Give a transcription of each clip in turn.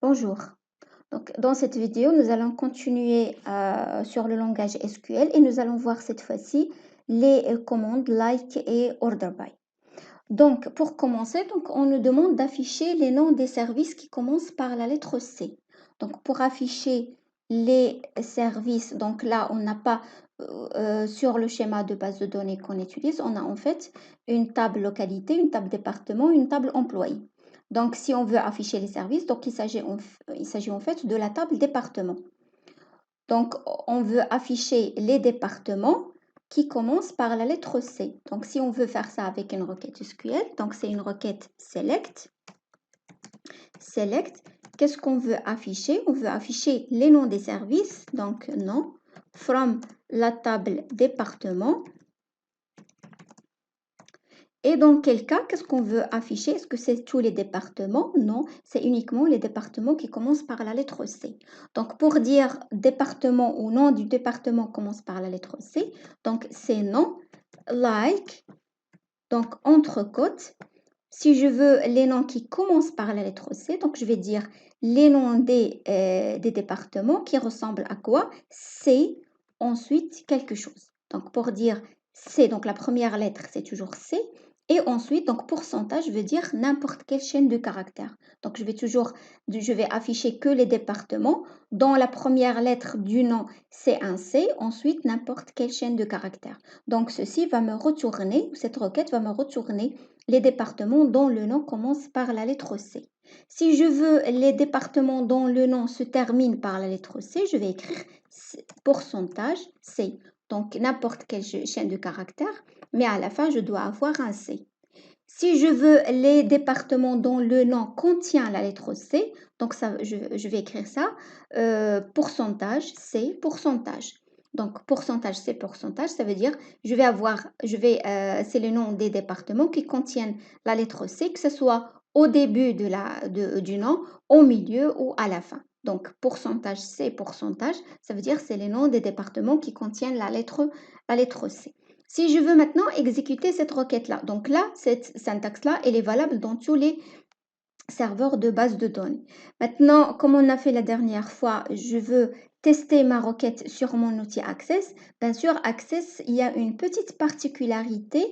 Bonjour. Donc, dans cette vidéo, nous allons continuer sur le langage SQL et nous allons voir cette fois-ci les commandes like et order by. Donc, pour commencer, on nous demande d'afficher les noms des services qui commencent par la lettre C. Donc, pour afficher les services, donc là, on n'a pas sur le schéma de base de données qu'on utilise, on a en fait une table localité, une table département, une table employé. Donc, si on veut afficher les services, donc il s'agit en fait de la table département. Donc, on veut afficher les départements qui commencent par la lettre C. Donc, si on veut faire ça avec une requête SQL, donc c'est une requête select. Select, qu'est-ce qu'on veut afficher? On veut afficher les noms des services, donc nom, from la table département. Et dans quel cas, qu'est-ce qu'on veut afficher? Est-ce que c'est tous les départements? Non, c'est uniquement les départements qui commencent par la lettre C. Donc, pour dire département ou nom du département commence par la lettre C, donc c'est nom, like, donc entre côtes. Si je veux les noms qui commencent par la lettre C, donc je vais dire les noms des départements qui ressemblent à quoi? C, ensuite quelque chose. Donc, pour dire C, donc la première lettre, c'est toujours C. Et ensuite, donc pourcentage veut dire n'importe quelle chaîne de caractères. Donc, je vais afficher que les départements. Dans la première lettre du nom, c'est un C. Ensuite, n'importe quelle chaîne de caractères. Donc, ceci va me retourner, cette requête va me retourner les départements dont le nom commence par la lettre C. Si je veux les départements dont le nom se termine par la lettre C, je vais écrire pourcentage C. Donc, n'importe quelle chaîne de caractères, mais à la fin, je dois avoir un C. Si je veux les départements dont le nom contient la lettre C, donc ça, je vais écrire ça, pourcentage C, pourcentage. Donc, pourcentage C, pourcentage, ça veut dire c'est le nom des départements qui contiennent la lettre C, que ce soit au début du nom, au milieu ou à la fin. Donc, pourcentage C, pourcentage, ça veut dire c'est le nom des départements qui contiennent la lettre C. Si je veux maintenant exécuter cette requête-là, donc là, cette syntaxe-là, elle est valable dans tous les serveurs de base de données. Maintenant, comme on a fait la dernière fois, je veux tester ma requête sur mon outil Access. Bien sûr, Access, il y a une petite particularité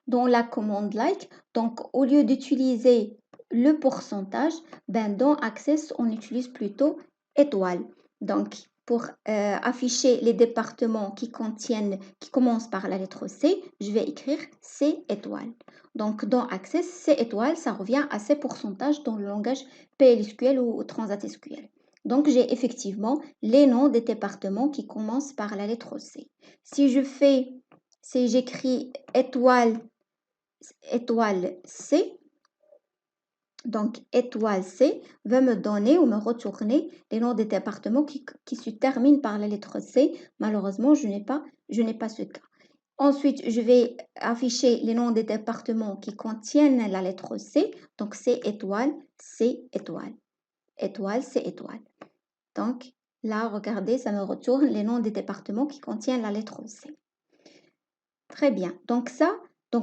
dans la commande like. Donc, au lieu d'utiliser le pourcentage, dans Access, on utilise plutôt étoile. Donc, pour afficher les départements qui commencent par la lettre C, je vais écrire C étoile. Donc, dans Access, C étoile, ça revient à ces pourcentages dans le langage PLSQL ou Transat SQL. Donc, j'ai effectivement les noms des départements qui commencent par la lettre C. Si j'écris étoile, étoile C, donc étoile C va me donner ou me retourner les noms des départements qui se terminent par la lettre C. Malheureusement, je n'ai pas ce cas. Ensuite, je vais afficher les noms des départements qui contiennent la lettre C. Donc, C étoile, C étoile. Étoile, C étoile. Donc, là, regardez, ça me retourne les noms des départements qui contiennent la lettre C. Très bien. Donc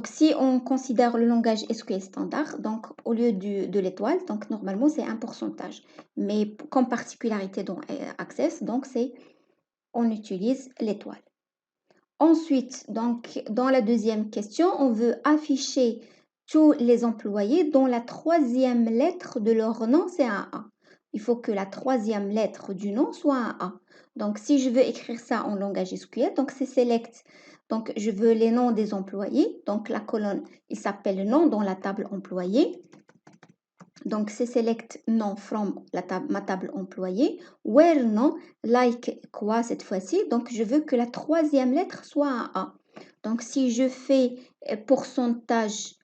si on considère le langage SQL standard, donc au lieu de l'étoile, donc normalement, c'est un pourcentage. Mais comme particularité dans Access, donc on utilise l'étoile. Ensuite, donc, dans la deuxième question, on veut afficher tous les employés dont la troisième lettre de leur nom, c'est un A. Il faut que la troisième lettre du nom soit un A. Donc, si je veux écrire ça en langage SQL, donc c'est select. Donc, je veux les noms des employés. Donc, la colonne, il s'appelle nom dans la table employé. Donc, c'est select nom from ma table employée. Where nom, like quoi cette fois-ci? Donc, je veux que la troisième lettre soit un A. Donc, si je fais pourcentage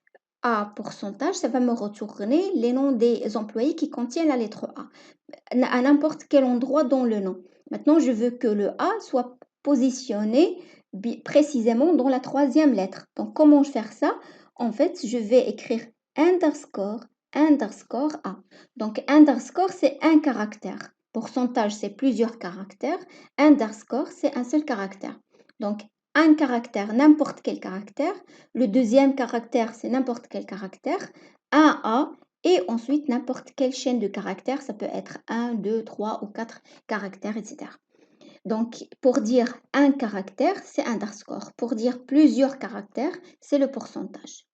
A, pourcentage, ça va me retourner les noms des employés qui contiennent la lettre A à n'importe quel endroit dans le nom. Maintenant, je veux que le A soit positionné précisément dans la troisième lettre. Donc, comment faire ça? En fait, je vais écrire underscore underscore A. Donc, underscore, c'est un caractère. Pourcentage, c'est plusieurs caractères. Underscore, c'est un seul caractère. Donc, un caractère, n'importe quel caractère. Le deuxième caractère, c'est n'importe quel caractère. Un A et ensuite n'importe quelle chaîne de caractères, ça peut être 1, 2, 3 ou 4 caractères, etc. Donc, pour dire un caractère, c'est underscore. Pour dire plusieurs caractères, c'est le pourcentage.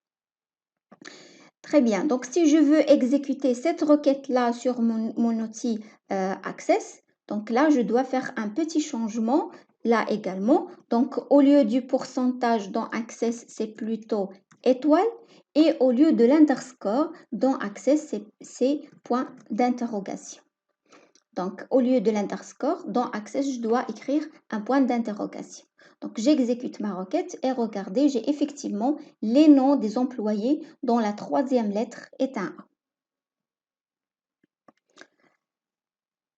Très bien. Donc, si je veux exécuter cette requête-là sur mon outil Access, donc là, je dois faire un petit changement là également. Donc, au lieu du pourcentage dans Access, c'est plutôt étoile. Et au lieu de l'underscore, dans Access, c'est point d'interrogation. Donc, au lieu de l'underscore, dans Access, je dois écrire un point d'interrogation. Donc, j'exécute ma requête et regardez, j'ai effectivement les noms des employés dont la troisième lettre est un A.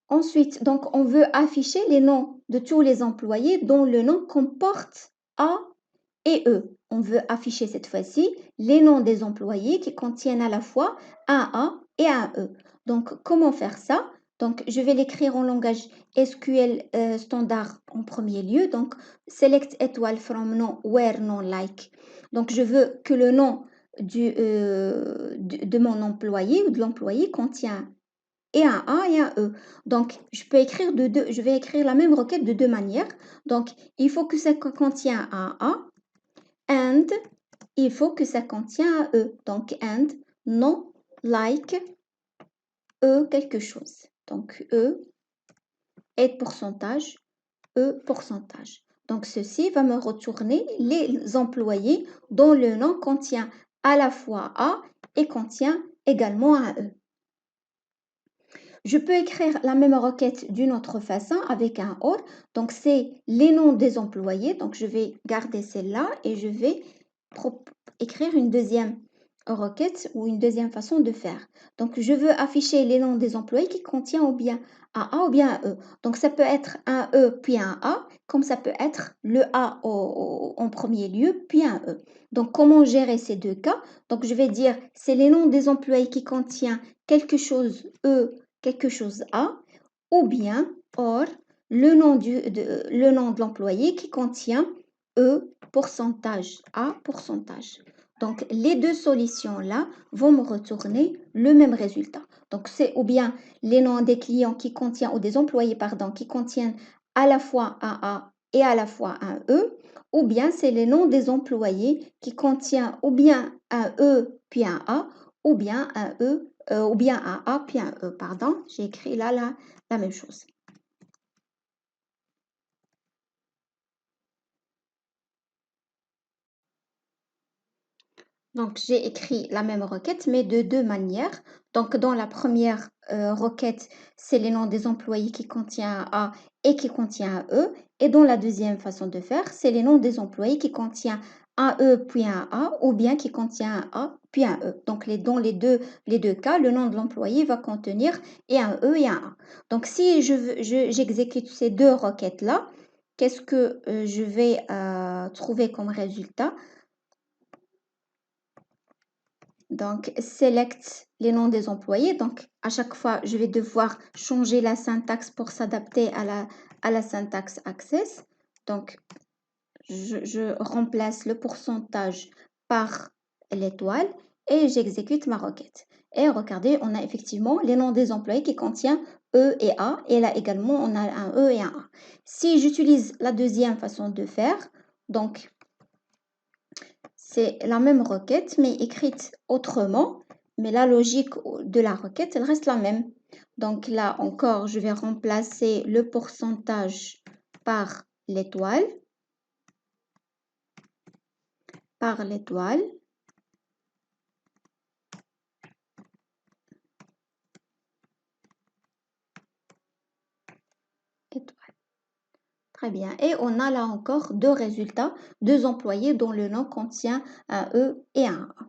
Ensuite, donc, on veut afficher les noms de tous les employés dont le nom comporte A et E. On veut afficher cette fois-ci les noms des employés qui contiennent à la fois un A et un E. Donc, comment faire ça? Donc, je vais l'écrire en langage SQL standard en premier lieu. Donc, select étoile from nom, where non like. Donc, je veux que le nom de mon employé ou de l'employé contient et un A et un E. Donc, je vais écrire la même requête de deux manières. Donc, il faut que ça contienne un A and il faut que ça contient un E. Donc, and, non, like, E quelque chose. Donc, E est pourcentage, E pourcentage. Donc, ceci va me retourner les employés dont le nom contient à la fois A et contient également un E. Je peux écrire la même requête d'une autre façon avec un OR. Donc, c'est les noms des employés. Donc, je vais garder celle-là et je vais écrire une deuxième requête ou une deuxième façon de faire. Donc, je veux afficher les noms des employés qui contient ou bien un A ou bien un E. Donc, ça peut être un E puis un A, comme ça peut être le A en premier lieu puis un E. Donc, comment gérer ces deux cas? Donc, je vais dire, c'est les noms des employés qui contient quelque chose E, quelque chose A, ou bien, or, le nom de l'employé qui contient E, pourcentage, A, pourcentage. Donc, les deux solutions-là vont me retourner le même résultat. Donc, c'est ou bien les noms des clients qui contiennent, ou des employés, pardon, qui contiennent à la fois un A et à la fois un E, ou bien c'est les noms des employés qui contiennent ou bien un E puis un A, ou bien un E, ou bien un A puis un E, pardon. J'ai écrit là la même chose. Donc, j'ai écrit la même requête, mais de deux manières. Donc, dans la première requête, c'est les noms des employés qui contient un A et qui contient un E. Et dans la deuxième façon de faire, c'est les noms des employés qui contient un E puis un A ou bien qui contient un A puis un E. Donc, dans les deux cas, le nom de l'employé va contenir et un E et un A. Donc, si j'exécute ces deux requêtes-là, qu'est-ce que je vais trouver comme résultat? Donc, select les noms des employés. Donc, à chaque fois, je vais devoir changer la syntaxe pour s'adapter à la syntaxe Access. Donc, je remplace le pourcentage par l'étoile et j'exécute ma requête. Et regardez, on a effectivement les noms des employés qui contiennent E et A. Et là également, on a un E et un A. Si j'utilise la deuxième façon de faire, donc, c'est la même requête, mais écrite autrement. Mais la logique de la requête, elle reste la même. Donc là encore, je vais remplacer le pourcentage par l'étoile. Par l'étoile. Étoile. Très bien. Et on a là encore deux résultats, deux employés dont le nom contient un E et un A.